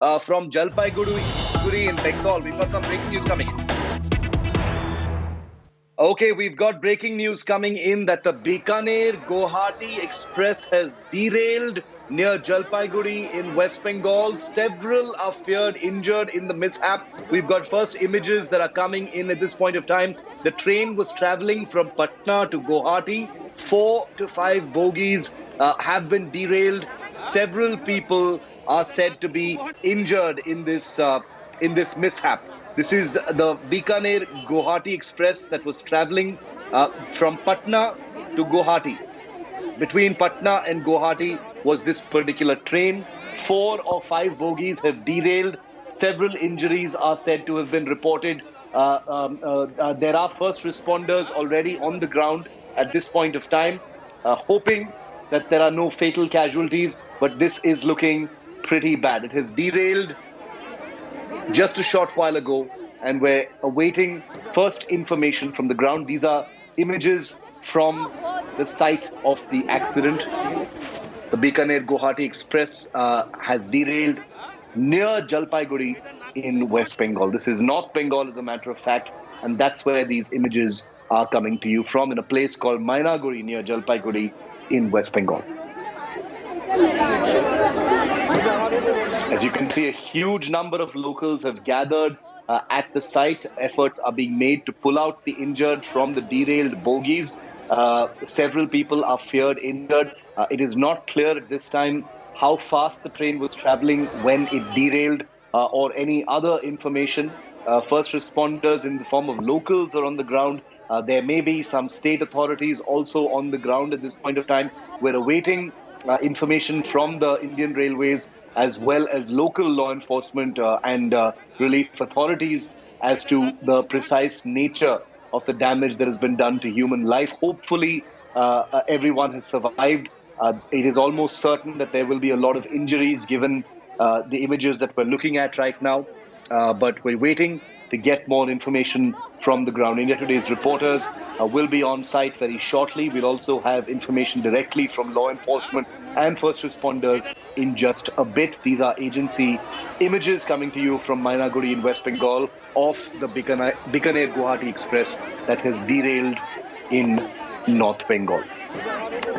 from Jalpaiguri in Bengal. We've got some breaking news coming in. Okay, we've got breaking news coming in that the Bikaner Guwahati Express has derailed near Jalpaiguri in West Bengal. Several are feared injured in the mishap. We've got first images that are coming in at this point of time. The train was traveling from Patna to Guwahati. 4 to 5 bogies have been derailed. Several people are said to be injured in this mishap. This is the Bikaner Guwahati Express that was traveling from Patna to Guwahati. Between Patna and Guwahati was this particular train. 4 or 5 bogies have derailed. Several injuries are said to have been reported. There are first responders already on the ground at this point of time, hoping that there are no fatal casualties, but this is looking pretty bad. It has derailed just a short while ago, and we're awaiting first information from the ground. These are images from the site of the accident. The Bikaner Guwahati Express has derailed near Jalpaiguri in West Bengal. This is North Bengal, as a matter of fact, and that's where these images are coming to you from, in a place called Mainaguri near Jalpaiguri in West Bengal. As you can see, a huge number of locals have gathered at the site. Efforts are being made to pull out the injured from the derailed bogies. Several people are feared injured. It is not clear at this time how fast the train was traveling when it derailed or any other information. First responders in the form of locals are on the ground. There may be some state authorities also on the ground at this point of time. We're awaiting information from the Indian Railways as well as local law enforcement and relief authorities as to the precise nature of the damage that has been done to human life. Hopefully, everyone has survived. It is almost certain that there will be a lot of injuries given the images that we're looking at right now. But we're waiting to get more information from the ground. India Today's reporters will be on site very shortly. We'll also have information directly from law enforcement and first responders in just a bit. These are agency images coming to you from Mainaguri in West Bengal of the Bikaner Guwahati Express that has derailed in North Bengal.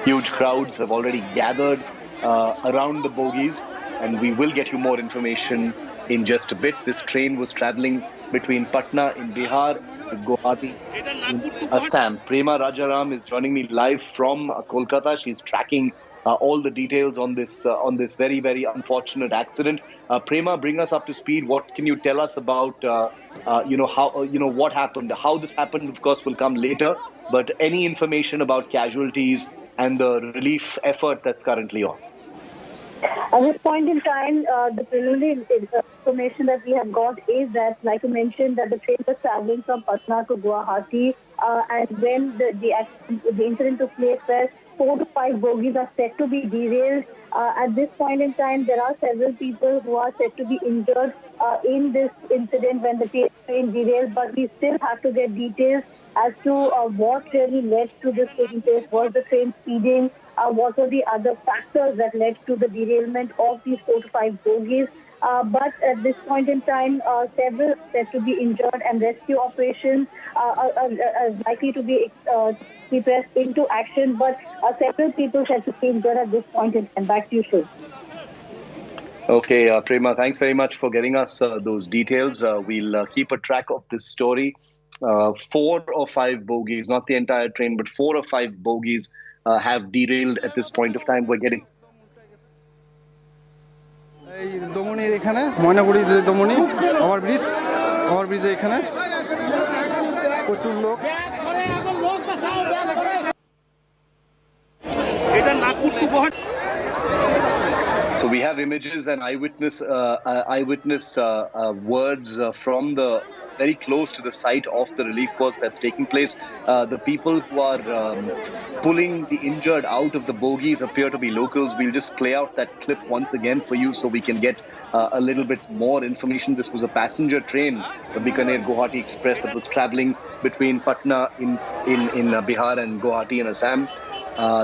Huge crowds have already gathered around the bogies, and we will get you more information in just a bit. This train was traveling between Patna in Bihar and Guwahati in Assam. Prema Rajaram is joining me live from Kolkata. She's tracking all the details on this very, very unfortunate accident. Prema, bring us up to speed. What can you tell us about how what happened? How this happened, of course, will come later. But any information about casualties and the relief effort that's currently on? At this point in time, the preliminary information that we have got is that, like you mentioned, that the train was traveling from Patna to Guwahati, and when the incident took place, where 4 to 5 bogies are said to be derailed. At this point in time, there are several people who are said to be injured in this incident when the train derailed, but we still have to get details as to what really led to this taking place. Was the train speeding? What were the other factors that led to the derailment of these 4 to 5 bogies? But at this point in time, several said to be injured, and rescue operations are likely to be pressed into action. But several people said to be injured at this point in time. Back to you, Shiv. Okay, Prema, thanks very much for getting us those details. We'll keep a track of this story. 4 or 5 bogies, not the entire train, but 4 or 5 bogies have derailed at this point of time. We're getting দমনির এখানে ময়নাগুড়ি দমনি ওভারব্রিজে এখানে প্রচুর লোক এটা Nagpur to Guwahati. So we have images and eyewitness words from the very close to the site of the relief work that's taking place. The people who are pulling the injured out of the bogies appear to be locals. We'll just play out that clip once again for you so we can get a little bit more information. This was a passenger train, the Bikaner Guwahati Express, that was traveling between Patna in Bihar and Guwahati in Assam.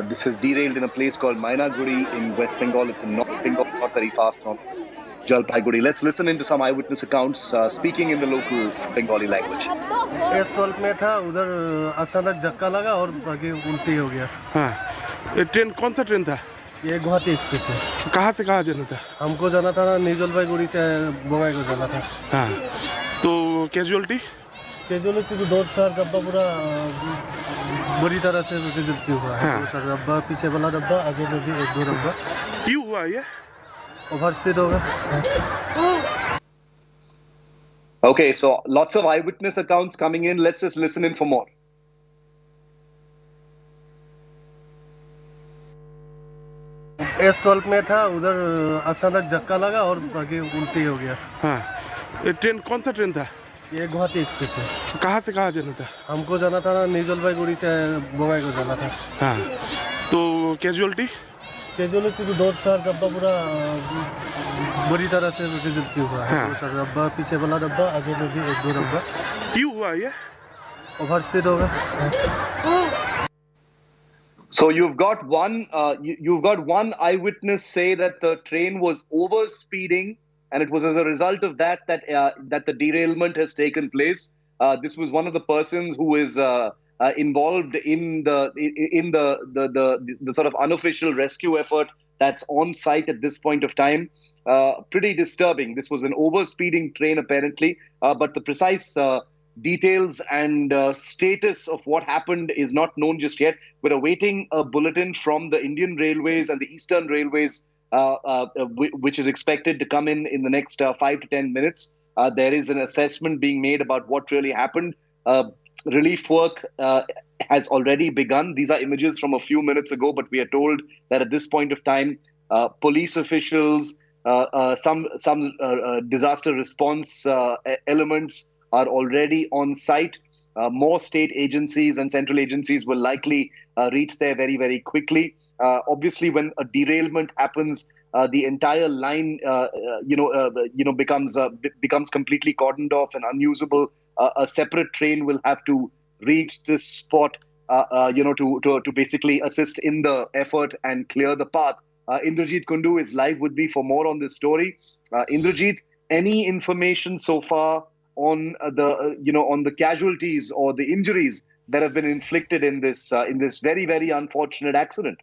This is derailed in a place called Mainaguri in West Bengal. It's in North Bengal, not very far from Jalpaiguri. Let's listen into some eyewitness accounts speaking in the local Bengali language. ये stall में था उधर अचानक झक्का लगा और बाकी उल्टी हो गया। हाँ, ये ट्रेन कौन सा ट्रेन था? ये गुवाहाटी एक्सप्रेस है। कहाँ से कहाँ जाना था? हमको जाना था न्यू जलपाईगुड़ी से बोंगाई को जाना था। हाँ, तो कैजुअलिटी तो 2-4 डब्बा पूरा बुरी तरह से कैजुअलिटी हुआ है। 2-4 डब्बा, पीछे वाला डब्बा, आगे में भी 1-2 डब्बा। क्यों हुआ ये? ओवर स्पीड होगा। Okay, so lots of eyewitness accounts coming in. Let's just listen in for more. Stall में था उधर अचानक झक्का लगा और बाकी उल्टी हो गया। हाँ, ये ट्रेन कौन सा ट्रेन था? ये गुवाहाटी एक्सप्रेस है। कहाँ से कहाँ जाना था? हमको जाना था न्यू जलपाईगुड़ी से बोंगाई को जाना था। हाँ, तो कैजुअलिटी तो 2-4 डब्बा पूरा बुरी तरह से कैजुअलिटी हुआ है। 2-4 डब्बा, पीछे वाला डब्बा, आगे में भी 1-2 डब्बा। क्यों हुआ ये? ओवर स्पीड होगा। So you've got one eyewitness say that the train was over speeding, and it was as a result of that that the derailment has taken place. This was one of the persons who is involved in the sort of unofficial rescue effort that's on site at this point of time. Pretty disturbing. This was an over-speeding train apparently, but the precise details and status of what happened is not known just yet. We're awaiting a bulletin from the Indian Railways and the Eastern Railways, which is expected to come in the next 5 to 10 minutes. There is an assessment being made about what really happened. Relief work has already begun. These are images from a few minutes ago, but we are told that at this point of time, police officials, some disaster response elements are already on site. More state agencies and central agencies will likely reach there very, very quickly. Obviously, when a derailment happens, the entire line, becomes completely cordoned off and unusable. A separate train will have to reach this spot, to basically assist in the effort and clear the path. Indrajit Kundu is live with me for more on this story. Indrajit, any information so far on the casualties or the injuries that have been inflicted in this very, very unfortunate accident?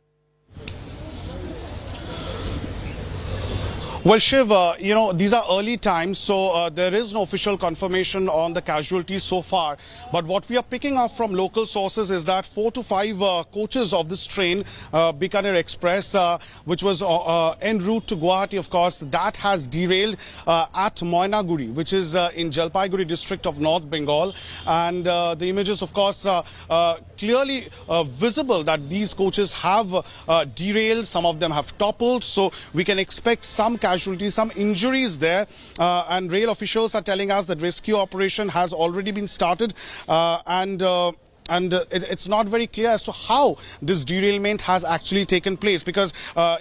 Well, Shiv, these are early times, so there is no official confirmation on the casualties so far. But what we are picking up from local sources is that 4 to 5 coaches of this train, Bikaner Express, which was en route to Guwahati, of course, that has derailed at Mainaguri, which is in Jalpaiguri district of North Bengal. And the images, of course, clearly visible that these coaches have derailed. Some of them have toppled, so we can expect some casualties, some injuries there, and rail officials are telling us that rescue operation has already been started, and it's not very clear as to how this derailment has actually taken place, because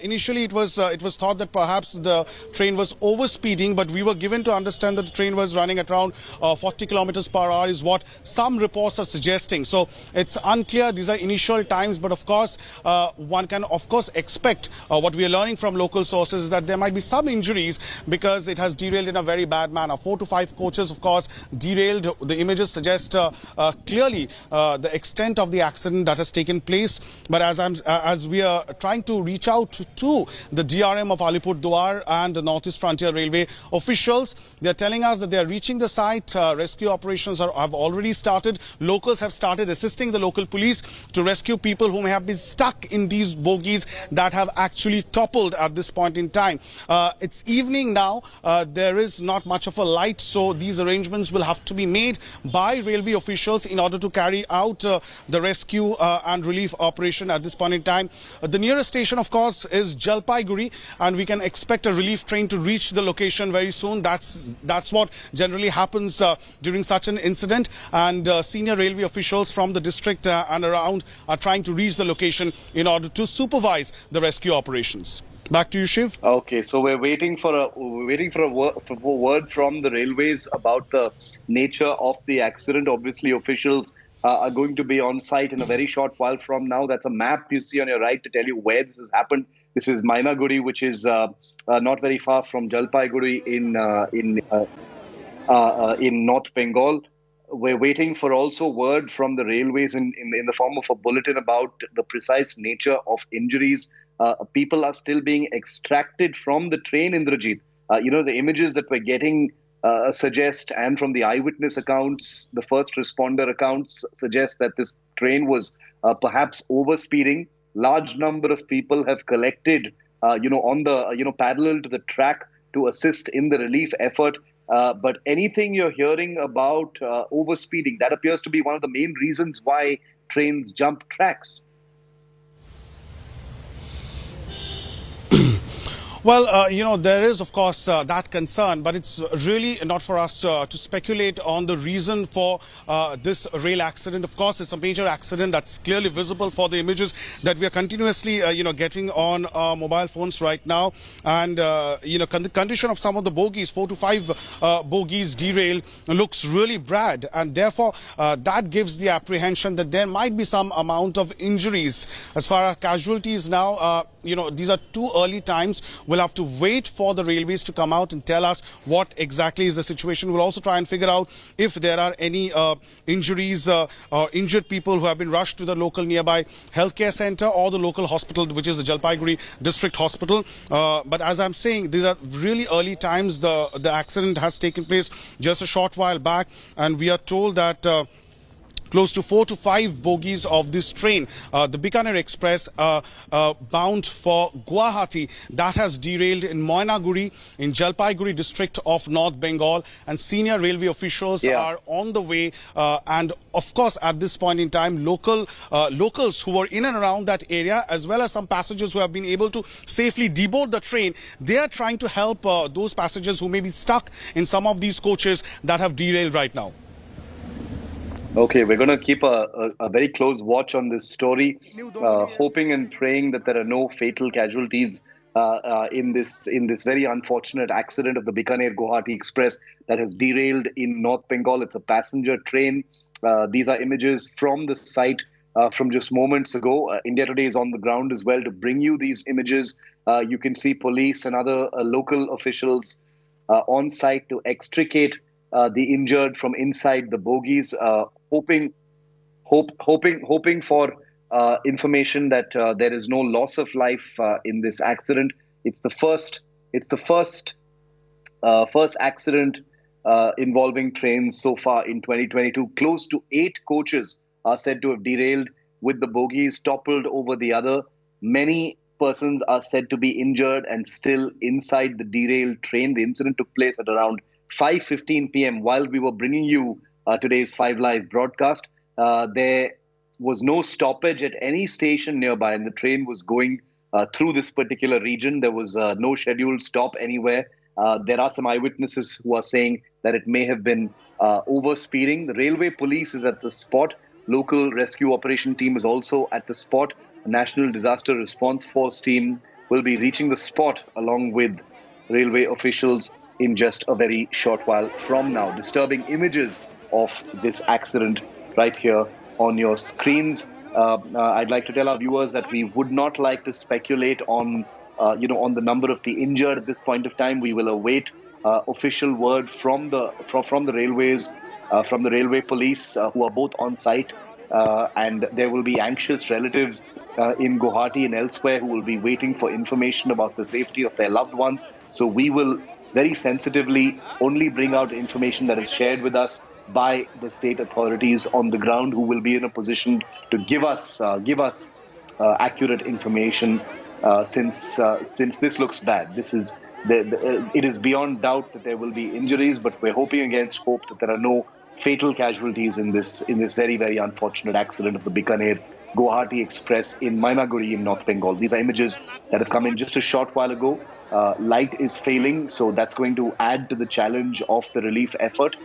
initially it was thought that perhaps the train was over speeding, but we were given to understand that the train was running at around 40 kilometers per hour is what some reports are suggesting. So it's unclear. These are initial times, but of course one can of course expect what we are learning from local sources is that there might be some injuries because it has derailed in a very bad manner. 4 to 5 coaches, of course, derailed. The images suggest clearly the extent of the accident that has taken place. But as we are trying to reach out to the DRM of Alipurduar and the Northeast Frontier Railway officials, they are telling us that they are reaching the site. Rescue operations have already started. Locals have started assisting the local police to rescue people who may have been stuck in these bogies that have actually toppled at this point in time. It's evening now. There is not much of a light, so these arrangements will have to be made by railway officials in order to carry out the rescue and relief operation at this point in time. The nearest station, of course, is Jalpaiguri, and we can expect a relief train to reach the location very soon. That's what generally happens during such an incident, and senior railway officials from the district and around are trying to reach the location in order to supervise the rescue operations. Back to you, Shiv. Okay, so we're waiting for a word from the railways about the nature of the accident. Obviously, officials are going to be on site in a very short while from now. That's a map you see on your right to tell you where this has happened. This is Mainaguri, which is not very far from Jalpaiguri in North Bengal. We're waiting for also word from the railways in the form of a bulletin about the precise nature of injuries. People are still being extracted from the train, Indrajit. The images that we're getting suggest, and from the eyewitness accounts, the first responder accounts suggest that this train was perhaps overspeeding. Large number of people have collected, on the, parallel to the track to assist in the relief effort. But anything you're hearing about overspeeding, that appears to be one of the main reasons why trains jump tracks. Well, there is, of course, that concern, but it's really not for us to speculate on the reason for this rail accident. Of course, it's a major accident that's clearly visible for the images that we are continuously, getting on our mobile phones right now. And, the condition of some of the bogies, 4 to 5 bogies derailed, looks really bad. And therefore, that gives the apprehension that there might be some amount of injuries. As far as casualties now, these are too early times. We'll have to wait for the railways to come out and tell us what exactly is the situation. We'll also try and figure out if there are any injuries or injured people who have been rushed to the local nearby healthcare center or the local hospital, which is the Jalpaiguri District Hospital. But as I'm saying, these are really early times. The accident has taken place just a short while back, and we are told that close to 4 to 5 bogies of this train, the Bikaner Express, bound for Guwahati, that has derailed in Mainaguri in Jalpaiguri district of North Bengal, and senior railway officials are on the way. And of course, at this point in time, locals who were in and around that area, as well as some passengers who have been able to safely deboard the train, they are trying to help those passengers who may be stuck in some of these coaches that have derailed right now. Okay, we're going to keep a very close watch on this story, hoping and praying that there are no fatal casualties in this very unfortunate accident of the Bikaner Guwahati Express that has derailed in North Bengal. It's a passenger train. These are images from the site from just moments ago. India Today is on the ground as well to bring you these images. You can see police and other local officials on site to extricate the injured from inside the bogies, hoping for information that there is no loss of life in this accident. It's the first accident involving trains so far in 2022. Close to 8 coaches are said to have derailed, with the bogies toppled over the other. Many persons are said to be injured and still inside the derailed train. The incident took place at around 5:15 p.m. while we were bringing you today's 5 Live broadcast. There was no stoppage at any station nearby, and the train was going through this particular region. There was no scheduled stop anywhere. There are some eyewitnesses who are saying that it may have been overspeeding. The railway police is at the spot. Local rescue operation team is also at the spot. A National Disaster Response Force team will be reaching the spot along with railway officials in just a very short while from now. Disturbing images of this accident right here on your screens. I'd like to tell our viewers that we would not like to speculate on, on the number of the injured at this point of time. We will await official word from the railways, from the railway police, who are both on site, and there will be anxious relatives in Guwahati and elsewhere who will be waiting for information about the safety of their loved ones. So we will very sensitively only bring out information that is shared with us by the state authorities on the ground, who will be in a position to give us accurate information. Since this looks bad, it is beyond doubt that there will be injuries, but we're hoping against hope that there are no fatal casualties in this very, very unfortunate accident of the Bikaner Guwahati Express in Mainaguri in North Bengal. These are images that have come in just a short while ago. Light is failing, so that's going to add to the challenge of the relief effort.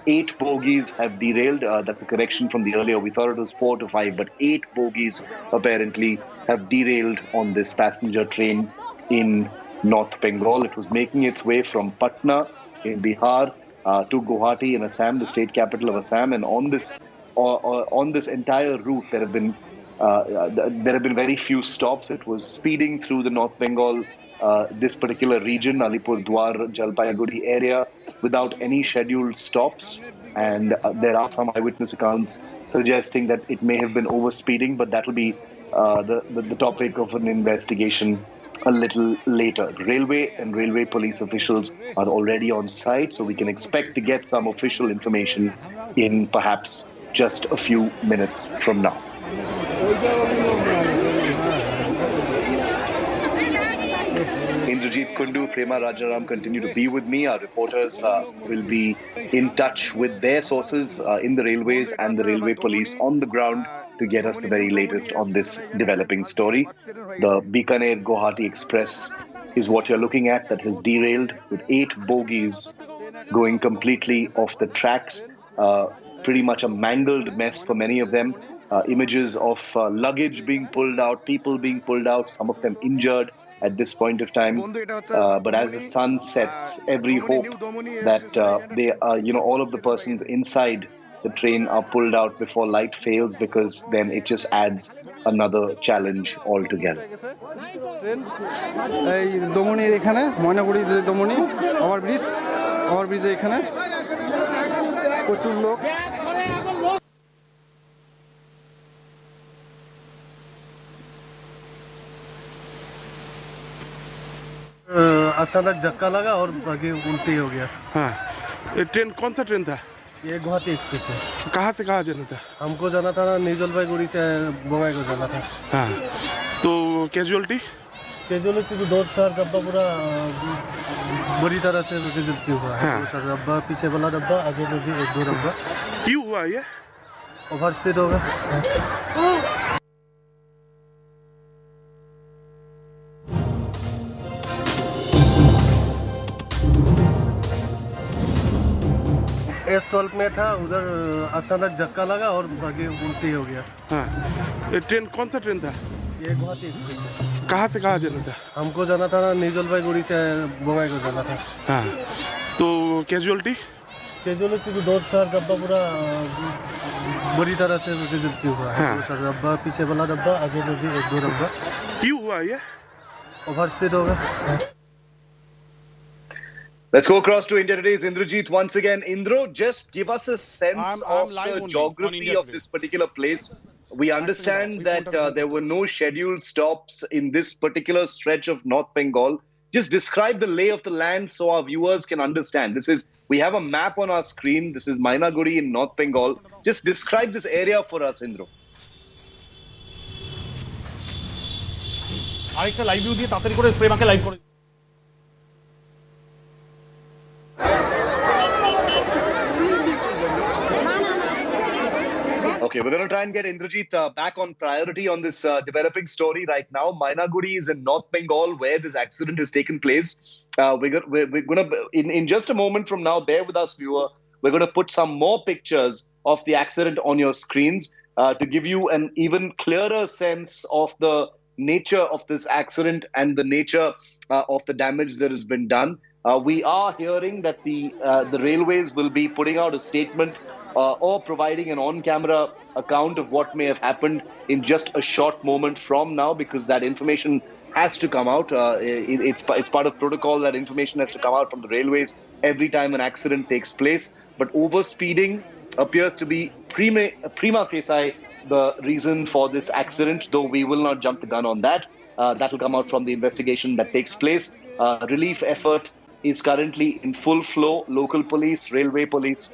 8 bogies have derailed. That's a correction from the earlier. We thought it was 4 to 5, but 8 bogies apparently have derailed on this passenger train in North Bengal. It was making its way from Patna in Bihar to Guwahati in Assam, the state capital of Assam. And on this entire route, there have been There have been very few stops. It was speeding through the North Bengal, this particular region, Alipurdwar, Jalpaiguri area, without any scheduled stops. And there are some eyewitness accounts suggesting that it may have been overspeeding, but that will be the topic of an investigation a little later. Railway and railway police officials are already on site, so we can expect to get some official information in perhaps just a few minutes from now. Indrajit Kundu, Prema Rajaram continue to be with me. Our reporters will be in touch with their sources in the railways and the railway police on the ground to get us the very latest on this developing story. The Bikaner Guwahati Express is what you're looking at, that has derailed with 8 bogies going completely off the tracks. Pretty much a mangled mess for many of them. Images of luggage being pulled out, people being pulled out, some of them injured at this point of time. But as the sun sets, every hope that all of the persons inside the train are pulled out before light fails, because then it just adds another challenge altogether. দমনির এখানে ময়নাগুড়ি দমনি ওভারব্রিজে এখানে প্রচুর লোক। अचानक झक्का लगा और आगे उल्टी हो गया। हाँ, ये ट्रेन कौन सा ट्रेन था? ये गुवाहाटी एक्सप्रेस है। कहाँ से कहाँ जाना था? हमको जाना था ना, न्यू जलपाईगुड़ी से बंगाई को जाना था। हाँ, तो कैजुअलिटी तो 2-4 डब्बा पूरा बुरी तरह से कैजुअलिटी हुआ है। 2-4 डब्बा, पीछे वाला डब्बा, आगे में भी 1-2 डब्बा। क्यों हुआ ये? ओवर स्पीड होगा। स्टॉल में था, उधर अचानक झक्का लगा और आगे उल्टी हो गया। हाँ, ये ट्रेन कौन सा ट्रेन था? ये गुवाहाटी एक्सप्रेस है। कहाँ से कहाँ जाना था? हमको जाना था ना, न्यू जलपाईगुड़ी से बंगाई को जाना था। हाँ, तो कैजुअलिटी तो 2-4 डब्बा पूरा बुरी तरह से कैजुअलिटी हुआ है। 2-4 डब्बा, पीछे वाला डब्बा, आगे में भी 1-2 डब्बा। क्यों हुआ ये? ओवर स्पीड होगा। Let's go across to India Today's Indrajit once again. Indro, just give us a sense I'm of live the only geography on India of this particular place. We understand that there were no scheduled stops in this particular stretch of North Bengal. Just describe the lay of the land so our viewers can understand. We have a map on our screen. This is Mainaguri in North Bengal. Just describe this area for us, Indro. আরেকটা live view দিয়ে তাড়াতাড়ি করে প্রেমাকে live করে। Okay, we're going to try and get Indrajit back on priority on this developing story right now. Mainaguri is in North Bengal, where this accident has taken place. We're going to, in just a moment from now, bear with us, viewer. We're going to put some more pictures of the accident on your screens to give you an even clearer sense of the nature of this accident and the nature of the damage that has been done. We are hearing that the railways will be putting out a statement or providing an on-camera account of what may have happened in just a short moment from now, because that information has to come out. It's part of protocol that information has to come out from the railways every time an accident takes place. But overspeeding appears to be prima facie the reason for this accident, though we will not jump the gun on that. That will come out from the investigation that takes place. Relief effort is currently in full flow. Local police, railway police,